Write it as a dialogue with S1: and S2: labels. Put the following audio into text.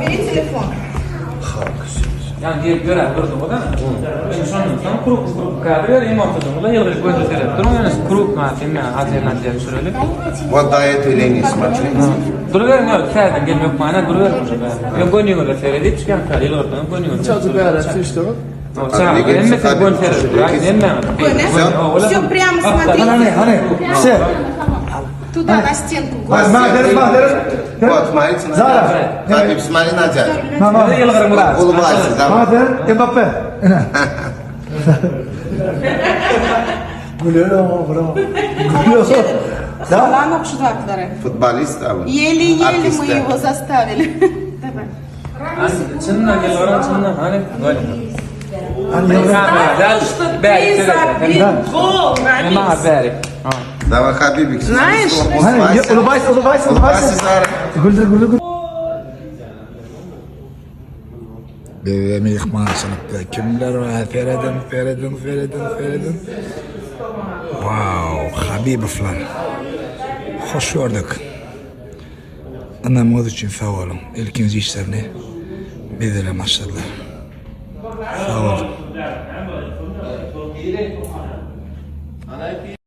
S1: Beri telefon.
S2: Yani diye göre durdu o da. Ben şondan kurup kadar hem ortada da yılgış gözüküyor. Durun yani kurup mafiyme alternatif süreli.
S3: Bu dayet öyle ismatçı.
S2: Duruver ne serden gelme yok mana duruver bu sefer. Ben goynuyor da seyredip çıkan kar yıl ortadan goynuyor.
S4: Çocuk arası işte o.
S2: Sen hem mesela gol seyredip yani hem ben.
S1: Все прямо смотри.
S4: Hani все.
S1: Туда, на стенку.
S4: Mahderim.
S3: Вот, смотрите на
S4: Зара.
S3: Хабиб, смотри на дядю.
S4: Mama.
S2: Yılgırım var.
S3: Улыбайся, давай.
S4: Mahder, Mbappe. Ene. Gülüyor ama bravo. Gülüyor. Da.
S1: Салам обшиваклары.
S3: Футболист, а вы?
S1: Еле-еле мы
S3: Артист,
S1: его заставили. Давай.
S2: Çınla gel oran çınla hani gol.
S4: Hani yavrum.
S2: Belki
S1: Гол,
S2: Ama haberi.
S3: Давай, Хабибик.
S1: Знаешь?
S4: Hani ulubайsa.
S3: Улыбайся, Зара.
S4: Güldür.
S5: Bebeğimi yıkma sınıfta. Kimler var? Feridun. Wow, Habibovlar. Hoş gördük. Anamız için sağ olun. İlkiniz işlerini bizlere maşallah. Sağ olun.